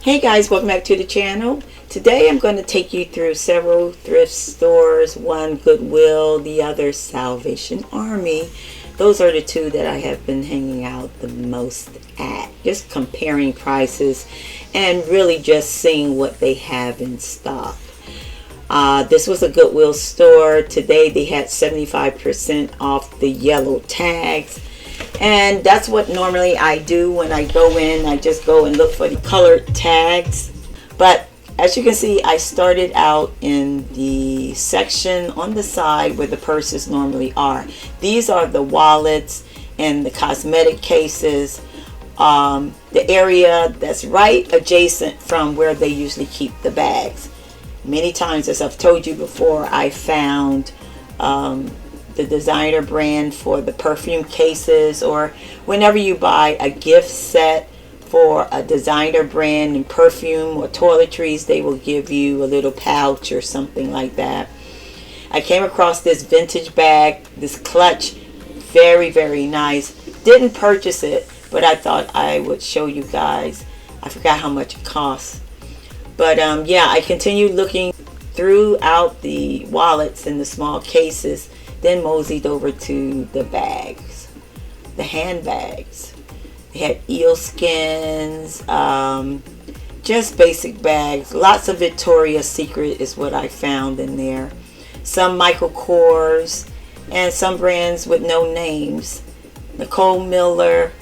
Hey guys, welcome back to the channel. Today I'm going to take you through several thrift stores, one Goodwill, the other Salvation Army. Those are the two that I have been hanging out the most at, just comparing prices and really just seeing what they have in stock. This was a Goodwill store. Today they had 75% off the yellow tags. And that's what normally I do when I go in. I just go and look for the colored tags. But as you can see, I started out in the section on the side where the purses normally are. These are the wallets and the cosmetic cases. The area that's right adjacent from where they usually keep the bags. Many times, as I've told you before, I found the designer brand for the perfume cases, or whenever you buy a gift set for a designer brand in perfume or toiletries, they will give you a little pouch or something like that. I came across this vintage bag, this clutch, very, very nice. Didn't purchase it, but I thought I would show you guys. I forgot how much it costs. But yeah, I continued looking throughout the wallets and the small cases, then moseyed over to the bags, the handbags. They had eel skins, just basic bags. Lots of Victoria's Secret is what I found in there. Some Michael Kors and some brands with no names. Nicole Miller,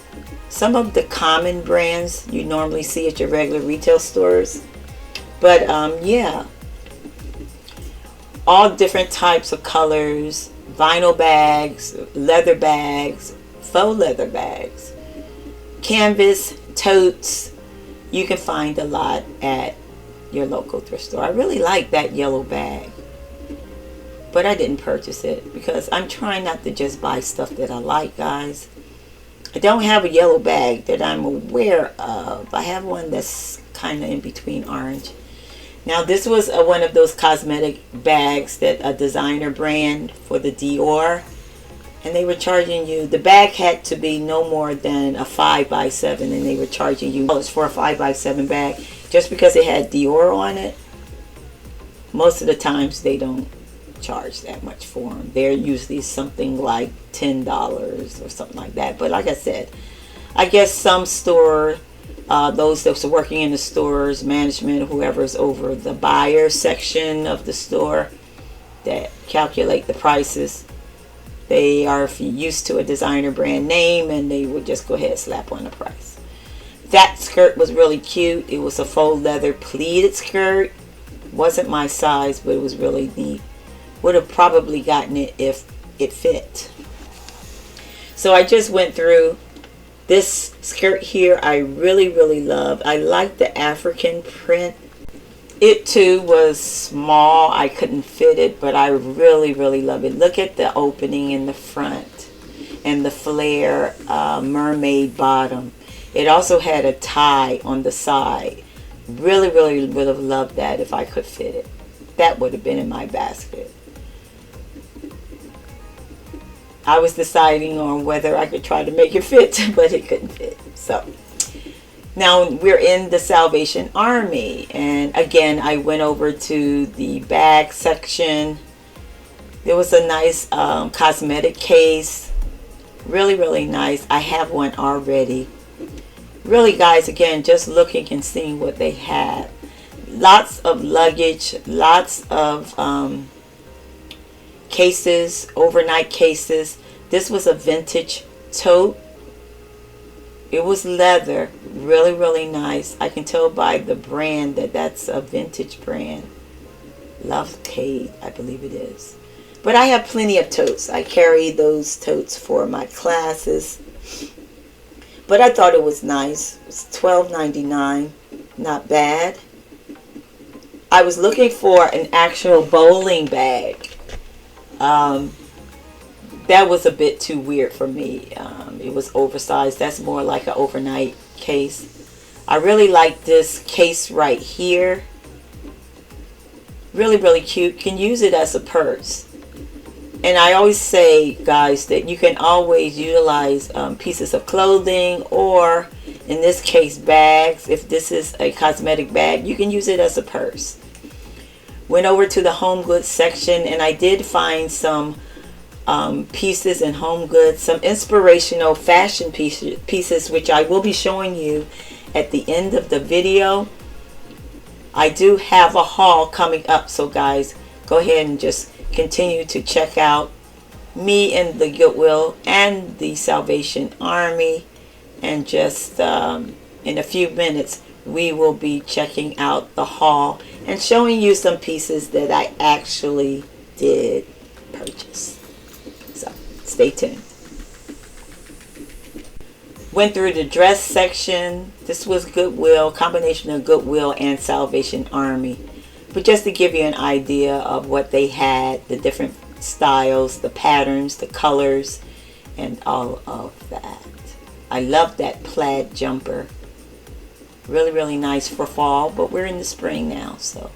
some of the common brands you normally see at your regular retail stores. But yeah, all different types of colors. Vinyl bags, leather bags, faux leather bags, canvas, totes. You can find a lot at your local thrift store. I really like that yellow bag, but I didn't purchase it because I'm trying not to just buy stuff that I like, guys. I don't have a yellow bag that I'm aware of. I have one that's kind of in between orange. Now this was one of those cosmetic bags that a designer brand for the Dior, and they were charging you, the bag had to be no more than a 5x7, and they were charging you $1 for a 5x7 bag just because it had Dior on it. Most of the times they don't charge that much for them. They're usually something like $10 or something like that. But like I said, I guess some store, those that are working in the stores, management, whoever's over the buyer section of the store that calculate the prices, they are used to a designer brand name and they would just go ahead and slap on the price. That skirt was really cute. It was a faux leather pleated skirt. Wasn't my size, but it was really neat. Would have probably gotten it if it fit. So I just went through. This skirt here I really love. I like the African print. It too was small. I couldn't fit it, but I really love it. Look at the opening in the front and the flare mermaid bottom. It also had a tie on the side. Really would have loved that if I could fit it. That would have been in my basket. I was deciding on whether I could try to make it fit, but it couldn't fit. So now we're in the Salvation Army, and again I went over to the bag section. There was a nice cosmetic case, really nice. I have one already. Really, guys, again, just looking and seeing what they have. Lots of luggage, lots of cases, overnight cases. This was a vintage tote. It was leather, really nice. I can tell by the brand that that's a vintage brand. Love Cade, I believe it is. But I have plenty of totes. I carry those totes for my classes. But I thought it was nice. It was $12.99, not bad. I was looking for an actual bowling bag. That was a bit too weird for me. It was oversized. That's more like an overnight case. I really like this case right here. Really cute. Can use it as a purse. And I always say, guys, that you can always utilize pieces of clothing or in this case bags. If this is a cosmetic bag, you can use it as a purse. Went over to the home goods section, and I did find some pieces in home goods, some inspirational fashion pieces, which I will be showing you at the end of the video. I do have a haul coming up, so guys, go ahead and just continue to check out me and the Goodwill and the Salvation Army, and just in a few minutes we will be checking out the haul and showing you some pieces that I actually did purchase. So stay tuned. Went through the dress section. This was Goodwill, combination of Goodwill and Salvation Army. But just to give you an idea of what they had, the different styles, the patterns, the colors, and all of that. I love that plaid jumper. Really, really nice for fall, but we're in the spring now, so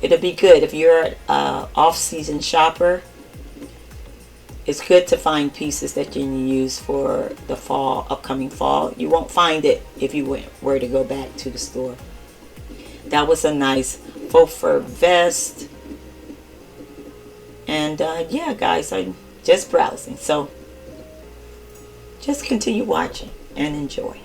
it'll be good if you're an off-season shopper. It's good to find pieces that you can use for the fall, upcoming fall. You won't find it if you were to go back to the store. That was a nice faux fur vest. And yeah, guys, I'm just browsing. So just continue watching and enjoy.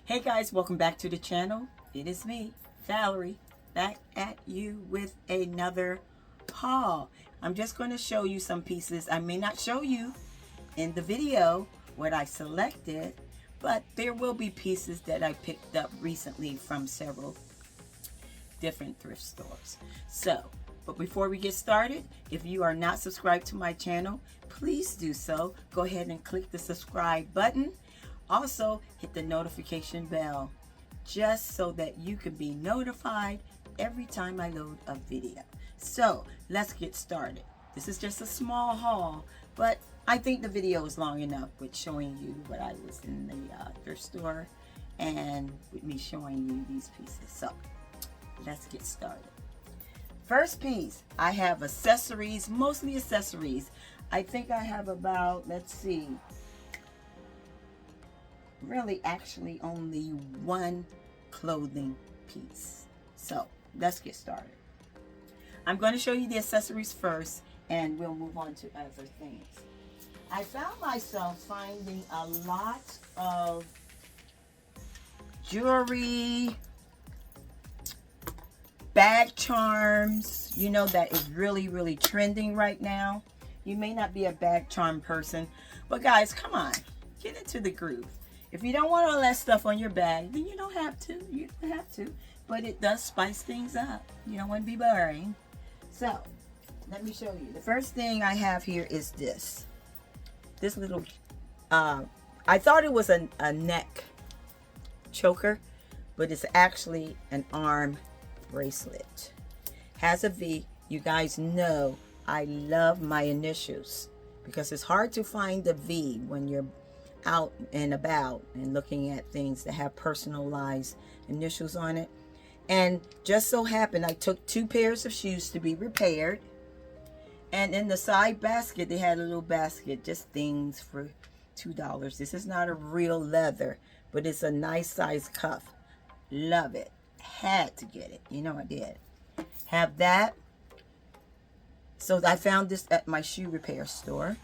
Hey guys, welcome back to the channel. It is me, Valerie, back at you with another haul. I'm just going to show you some pieces. I may not show you in the video what I selected, but there will be pieces that I picked up recently from several different thrift stores. So, but before we get started, if you are not subscribed to my channel, please do so. Go ahead and click the subscribe button. Also, hit the notification bell just so that you can be notified every time I load a video. So, let's get started. This is just a small haul, but I think the video is long enough with showing you what I was in the thrift store and with me showing you these pieces. So, let's get started. First piece, I have accessories, mostly accessories. I think I have about, let's see, really actually only one clothing piece. So let's get started. I'm going to show you the accessories first, and we'll move on to other things. I found myself finding a lot of jewelry, bag charms, you know, that is really, really trending right now. You may not be a bag charm person, but guys, come on, get into the groove. If you don't want all that stuff on your bag, then you don't have to. You don't have to, but it does spice things up. You don't want to be boring. So, let me show you. The first thing I have here is this. This little, I thought it was a neck choker, but it's actually an arm bracelet. Has a V. You guys know I love my initials because it's hard to find the V when you're out and about and looking at things that have personalized initials on it. And just so happened I took 2 pairs of shoes to be repaired, and in the side basket they had a little basket, just things for $2. This is not a real leather, but it's a nice size cuff. Love it. Had to get it. You know I did. Have that. So I found this at my shoe repair store.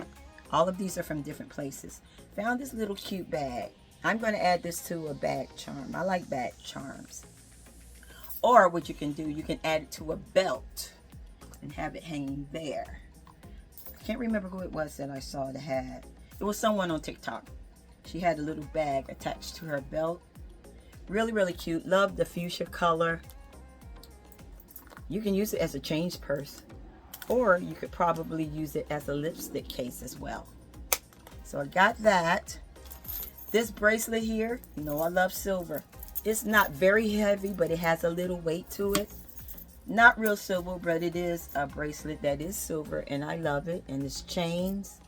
All of these are from different places. Found this little cute bag. I'm going to add this to a bag charm. I like bag charms. Or what you can do, you can add it to a belt and have it hanging there. I can't remember who it was that I saw that had. It was someone on TikTok. She had a little bag attached to her belt. Really, really cute. Love the fuchsia color. You can use it as a change purse, or you could probably use it as a lipstick case as well. So I got that. This bracelet here, you know I love silver. It's not very heavy, but it has a little weight to it. Not real silver, but it is a bracelet that is silver, and I love it. And it's chains.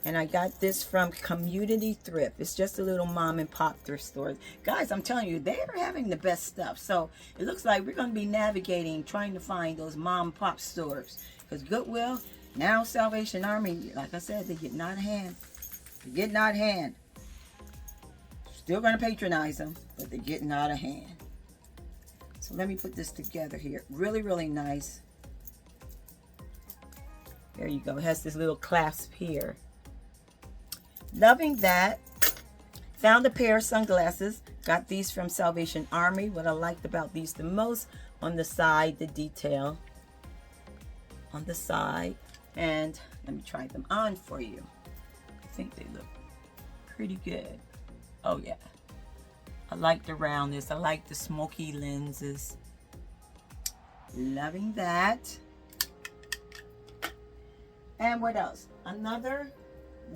And I got this from Community Thrift. It's just a little mom and pop thrift store. Guys, I'm telling you, they're having the best stuff. So it looks like we're going to be navigating, trying to find those mom and pop stores. Because Goodwill, now Salvation Army, like I said, they're getting out of hand. They're getting out of hand. Still going to patronize them, but they're getting out of hand. So let me put this together here. Really, really nice. There you go. It has this little clasp here. Loving that. Found a pair of sunglasses. Got these from Salvation Army. What I liked about these the most, on the side, the detail on the side. And let me try them on for you. I think they look pretty good. Oh yeah. I like the roundness. I like the smoky lenses. Loving that. And what else? Another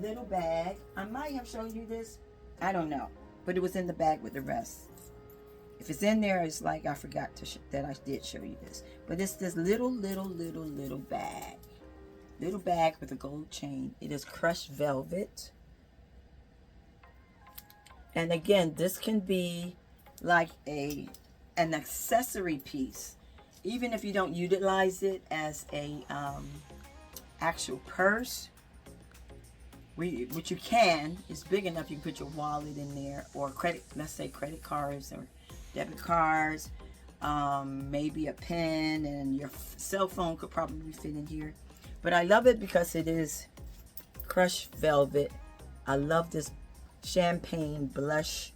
little bag. I might have shown you this. I don't know. But it was in the bag with the rest. If it's in there, it's like I forgot that I did show you this. But it's this little bag. Little bag with a gold chain. It is crushed velvet. And again, this can be like an accessory piece. Even if you don't utilize it as a actual purse. Which you can, it's big enough you can put your wallet in there, or let's say credit cards or debit cards, maybe a pen, and your cell phone could probably fit in here. But I love it because it is crushed velvet. I love this champagne blush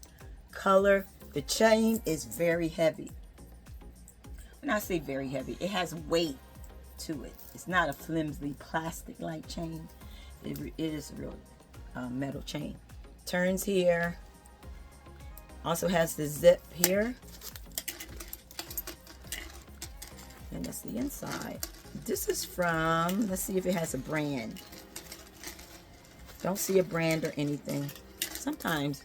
color. The chain is very heavy. When I say very heavy, it has weight to it. It's not a flimsy plastic-like chain. It is a real metal chain. Turns here. Also has the zip here. And that's the inside. This is from, let's see if it has a brand. Don't see a brand or anything. Sometimes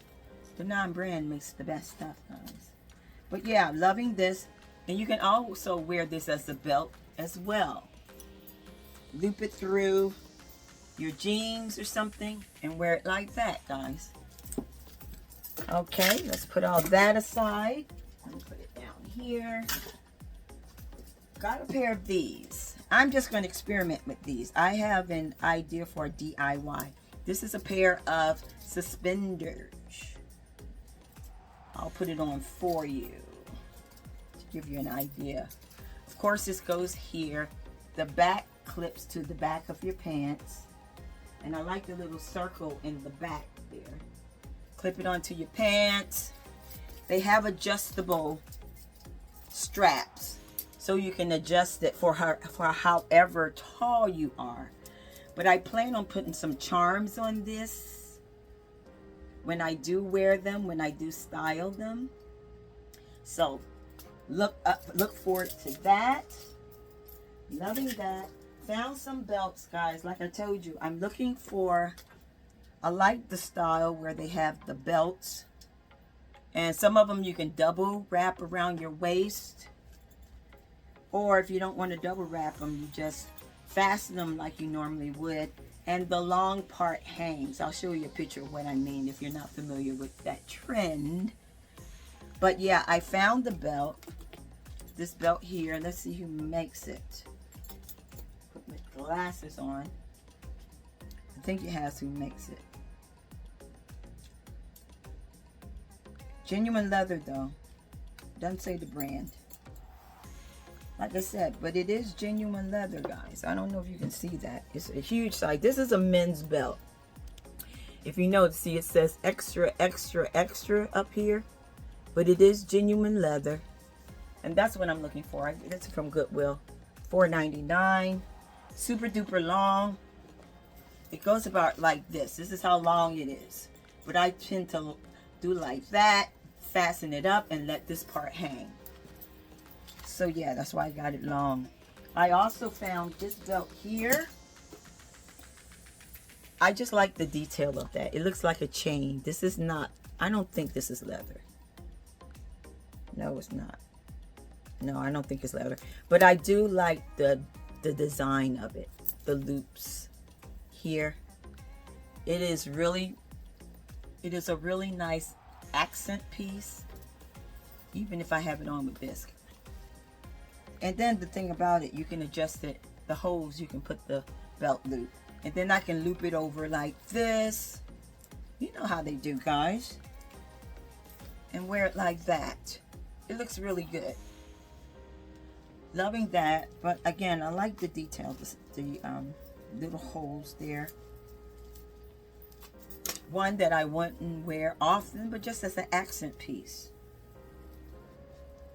the non-brand makes the best stuff, guys. But yeah, loving this. And you can also wear this as a belt as well. Loop it through your jeans or something and wear it like that, guys. Okay, let's put all that aside. Let me put it down here. Got a pair of these. I'm just going to experiment with these. I have an idea for a DIY. This is a pair of suspenders. I'll put it on for you to give you an idea of Of course, this goes here. The back clips to the back of your pants. And I like the little circle in the back there. Clip it onto your pants. They have adjustable straps, so you can adjust it for however tall you are. But I plan on putting some charms on this when I do wear them, when I do style them. So look forward to that. Loving that. Found some belts, guys. Like I told you, I'm looking for, I like the style where they have the belts. And some of them you can double wrap around your waist. Or if you don't want to double wrap them, you just fasten them like you normally would. And the long part hangs. I'll show you a picture of what I mean if you're not familiar with that trend. But yeah, I found the belt. This belt here. Let's see who makes it. Put my glasses on. I think it has who makes it. Genuine leather though. Doesn't say the brand. Like I said, but it is genuine leather, guys. I don't know if you can see that. It's a huge size. This is a men's belt. If you notice, see it says extra, extra, extra up here. But it is genuine leather. And that's what I'm looking for. It's from Goodwill. $4.99. Super duper long. It goes about like this. This is how long it is. But I tend to do like that. Fasten it up and let this part hang. So yeah, that's why I got it long. I also found this belt here. I just like the detail of that. It looks like a chain. This is not, I don't think this is leather. No, it's not. No, I don't think it's leather. But I do like the design of it. The loops here. It is a really nice accent piece. Even if I have it on with bisque. And then the thing about it, you can adjust it. The holes, you can put the belt loop. And then I can loop it over like this. You know how they do, guys. And wear it like that. It looks really good. Loving that. But again, I like the detail. The little holes there. One that I wouldn't wear often, but just as an accent piece.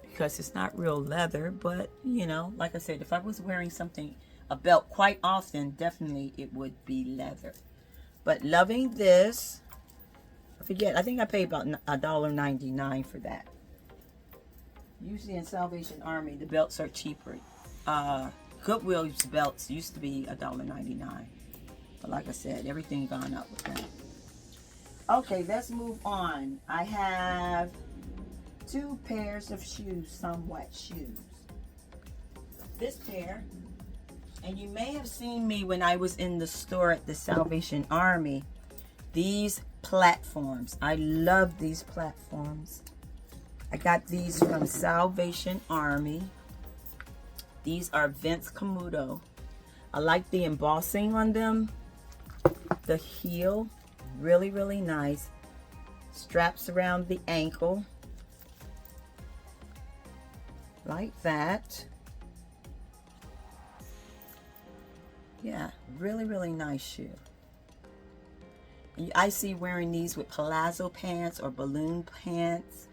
Because it's not real leather, but you know, like I said, if I was wearing something, a belt quite often, definitely it would be leather. But loving this. I forget, I think I paid about $1.99 for that. Usually in Salvation Army, the belts are cheaper. Goodwill's belts used to be $1.99. But like I said, everything gone up with that. Okay, let's move on. I have 2 pairs of shoes, somewhat shoes. This pair, and you may have seen me when I was in the store at the Salvation Army. These platforms, I love these platforms. I got these from Salvation Army. These are Vince Camuto. I like the embossing on them. The heel, really, really nice. Straps around the ankle. Like that. Yeah, really, really nice shoe. I see wearing these with palazzo pants or balloon pants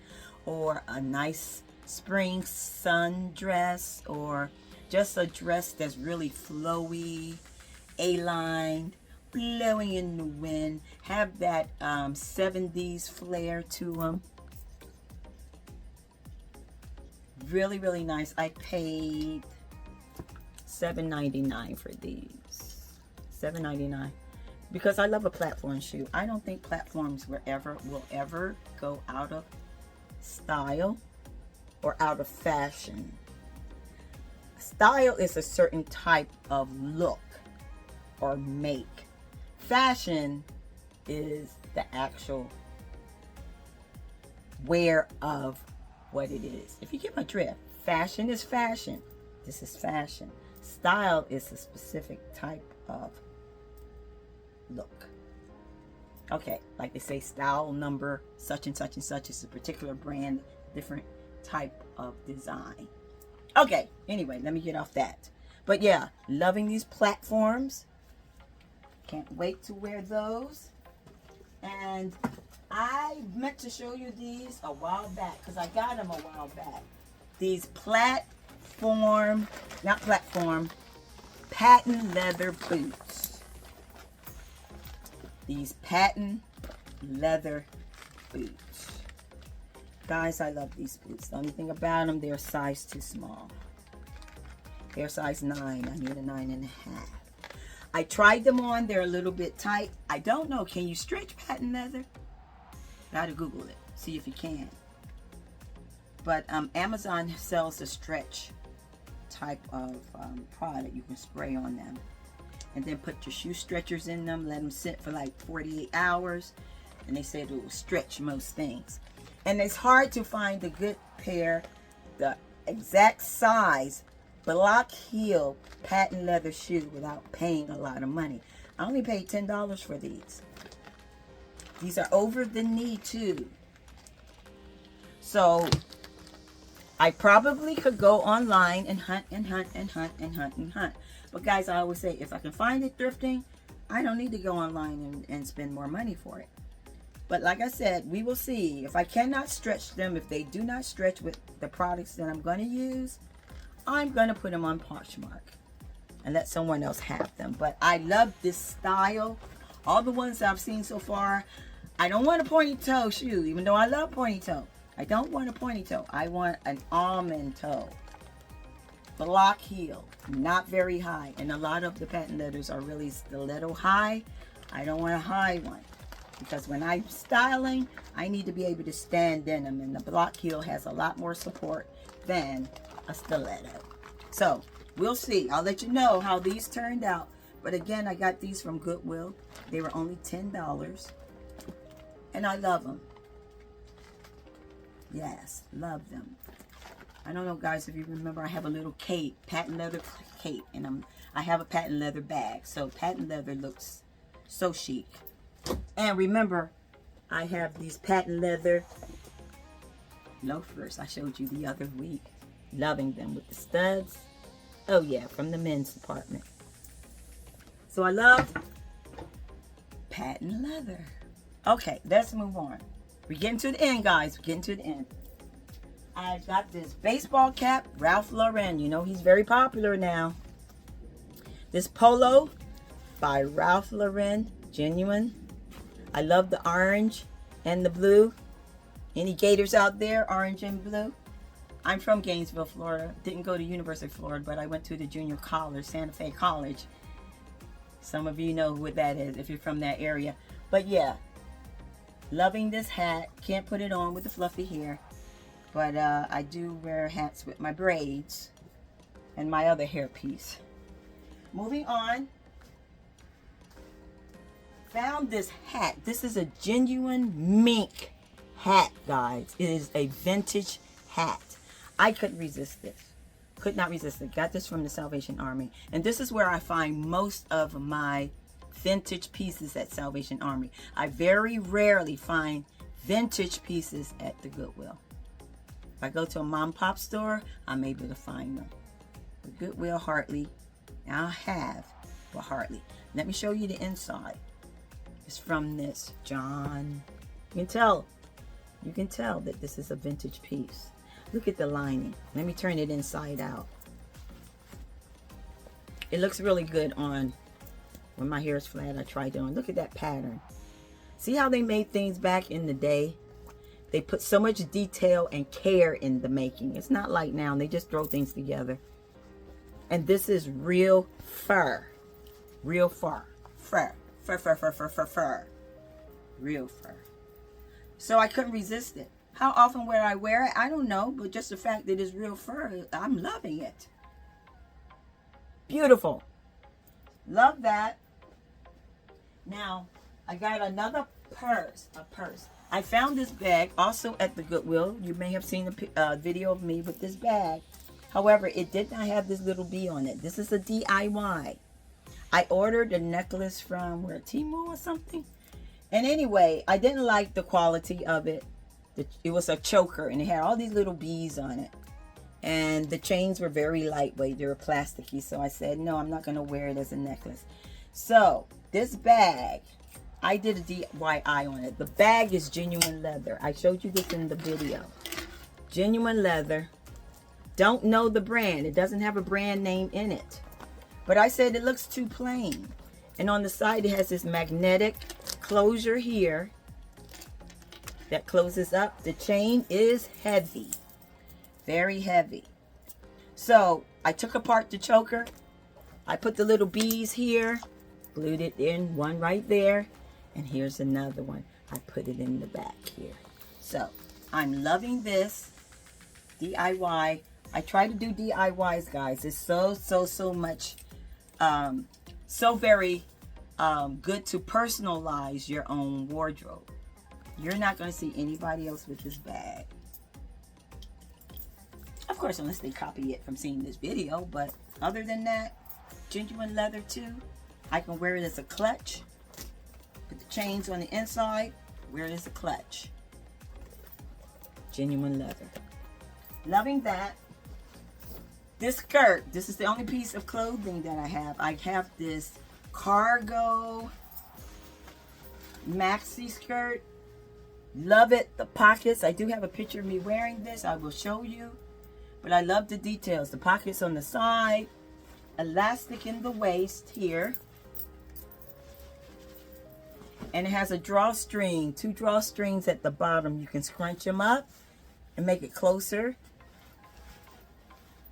or a nice spring sun dress or just a dress that's really flowy, A-lined, blowing in the wind. Have that 70s flair to them. Really, really nice. I paid $7.99 for these. $7.99. Because I love a platform shoe. I don't think platforms will ever go out of style or out of fashion. Style is a certain type of look or make. Fashion is the actual wear of what it is. If you get my drift, fashion is fashion. This is fashion. Style is a specific type of look. Okay, like they say, style number such and such and such is a particular brand, different type of design. Okay, anyway, let me get off that. But yeah, loving these platforms. Can't wait to wear those. And I meant to show you these a while back because I got them a while back. These patent leather boots. These patent leather boots. Guys, I love these boots. The only thing about them, they're size too small. They're size 9. I need a 9.5. I tried them on. They're a little bit tight. I don't know. Can you stretch patent leather? Gotta Google it. See if you can. But Amazon sells a stretch type of product you can spray on them. And then put your shoe stretchers in them. Let them sit for like 48 hours. And they said it will stretch most things. And it's hard to find a good pair, the exact size, block heel patent leather shoe without paying a lot of money. I only paid $10 for these. These are over the knee too. So I probably could go online and hunt and hunt and hunt and hunt and hunt. But guys, I always say, if I can find it thrifting, I don't need to go online and spend more money for it. But like I said, we will see. If I cannot stretch them, if they do not stretch with the products that I'm going to use, I'm going to put them on Poshmark and let someone else have them. But I love this style. All the ones I've seen so far, I don't want a pointy toe shoe, even though I love pointy toe. I don't want a pointy toe. I want an almond toe. Block heel, not very high. And a lot of the patent leathers are really stiletto high. I don't want a high one. Because when I'm styling, I need to be able to stand in them. And the block heel has a lot more support than a stiletto. So, we'll see. I'll let you know how these turned out. But again, I got these from Goodwill. They were only $10. And I love them. Yes, love them. I don't know, guys, if you remember, I have a little cape, patent leather cape. And I have a patent leather bag. So, patent leather looks so chic. And remember, I have these patent leather loafers I showed you the other week. Loving them with the studs. Oh yeah, from the men's department. So I love patent leather. Okay, let's move on. We're getting to the end, guys. We're getting to the end. I got this baseball cap, Ralph Lauren. You know he's very popular now. This polo by Ralph Lauren, genuine. I love the orange and the blue. Any Gators out there, orange and blue? I'm from Gainesville, Florida. Didn't go to University of Florida, but I went to the junior college, Santa Fe College. Some of you know what that is if you're from that area. But yeah, loving this hat. Can't put it on with the fluffy hair. But I do wear hats with my braids and my other hairpiece. Moving on. Found this hat. This is a genuine mink hat, guys. It is a vintage hat. I couldn't resist this. Could not resist it. Got this from the Salvation Army. And this is where I find most of my vintage pieces at Salvation Army. I very rarely find vintage pieces at the Goodwill. If I go to a mom and pop store, I'm able to find them. The Goodwill hardly. Now I have, but hardly. Let me show you the inside. It's from this John. You can tell that this is a vintage piece. Look at the lining. Let me turn it inside out. It looks really good on when my hair is flat. I tried it on. Look at that pattern. See how they made things back in the day? They put so much detail and care in the making. It's not like now. They just throw things together. And this is real fur. Real fur. Fur. Fur. Real fur. So I couldn't resist it. How often would I wear it? I don't know. But just the fact that it's real fur, I'm loving it. Beautiful. Love that. Now, I got another purse. A purse. I found this bag also at the Goodwill. You may have seen a video of me with this bag. However, it did not have this little bee on it. This is a DIY. I ordered a necklace from Temu or something. And anyway, I didn't like the quality of it. It was a choker and it had all these little bees on it. And the chains were very lightweight. They were plasticky. So I said, no, I'm not going to wear it as a necklace. So this bag, I did a DIY on it. The bag is genuine leather. I showed you this in the video. Genuine leather. Don't know the brand. It doesn't have a brand name in it. But I said it looks too plain. And on the side, it has this magnetic closure here that closes up. The chain is heavy. Very heavy. So I took apart the choker. I put the little bees here. Glued it in. One right there. And here's another one. I put it in the back here. So I'm loving this DIY. I try to do DIYs, guys. It's so much, so very good to personalize your own wardrobe. You're not going to see anybody else with this bag. Of course, unless they copy it from seeing this video. But other than that, genuine leather too. I can wear it as a clutch. Put the chains on the inside. Wear it as a clutch. Genuine leather. Loving that. This skirt, this is the only piece of clothing that I have. I have this cargo maxi skirt. Love it. The pockets. I do have a picture of me wearing this. I will show you. But I love the details. The pockets on the side. Elastic in the waist here. And it has a drawstring. 2 drawstrings at the bottom. You can scrunch them up and make it closer.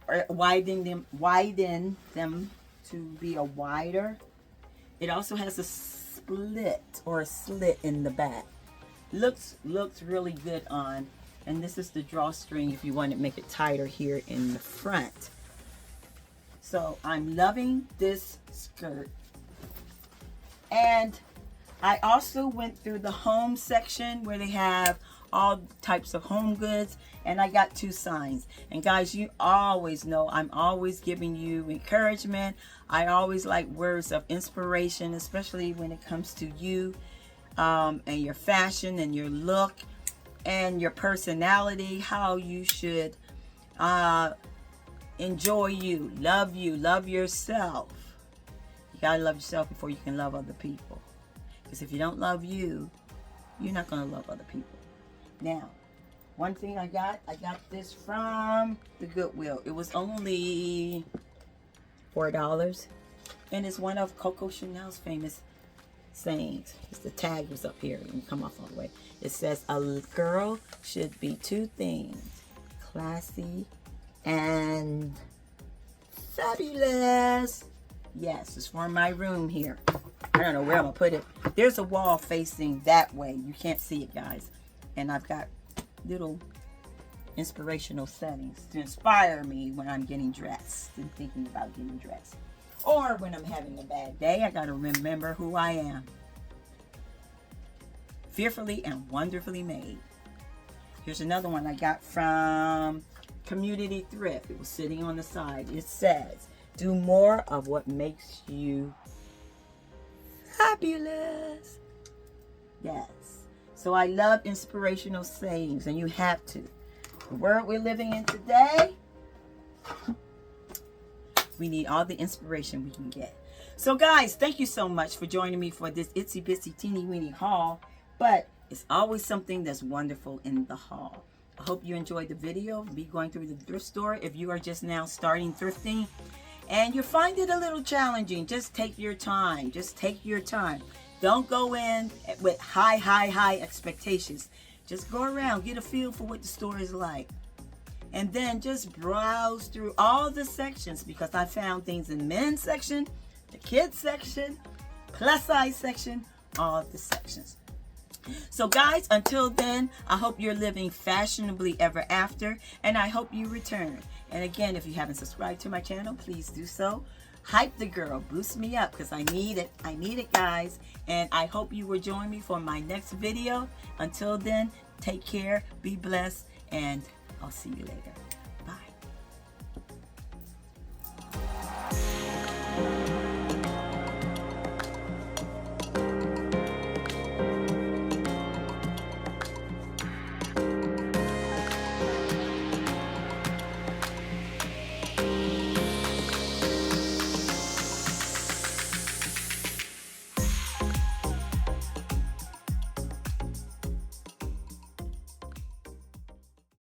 Or widen them to be a wider. It also has a split or a slit in the back. Looks really good on. And this is the drawstring if you want to make it tighter here in the front. So I'm loving this skirt. And I also went through the home section where they have all types of home goods, and I got 2 signs. And guys, you always know I'm always giving you encouragement. I always like words of inspiration, especially when it comes to you and your fashion and your look and your personality, how you should enjoy you, love yourself. You gotta love yourself before you can love other people, because if you don't love you, you're not gonna love other people. Now, one thing I got this from the Goodwill. It was only $4. And it's one of Coco Chanel's famous sayings. The tag was up here. You can come off all the way. It says, a girl should be 2 things. Classy and fabulous. Yes, it's for my room here. I don't know where I'm going to put it. There's a wall facing that way. You can't see it, guys. And I've got little inspirational settings to inspire me when I'm getting dressed and thinking about getting dressed. Or when I'm having a bad day, I got to remember who I am. Fearfully and wonderfully made. Here's another one I got from Community Thrift. It was sitting on the side. It says, do more of what makes you fabulous. Yes. So I love inspirational sayings, and you have to. The world we're living in today, we need all the inspiration we can get. So guys, thank you so much for joining me for this itsy bitsy teeny weeny haul. But it's always something that's wonderful in the haul. I hope you enjoyed the video. Be going through the thrift store. If you are just now starting thrifting and you find it a little challenging, just take your time. Just take your time. Don't go in with high expectations. Just go around, get a feel for what the store is like. And then just browse through all the sections, because I found things in the men's section, the kids section, plus size section, all the sections. So guys, until then, I hope you're living fashionably ever after, and I hope you return. And again, if you haven't subscribed to my channel, please do so. Hype the girl, boost me up, because I need it guys. And I hope you will join me for my next video. Until then, take care, be blessed, and I'll see you later.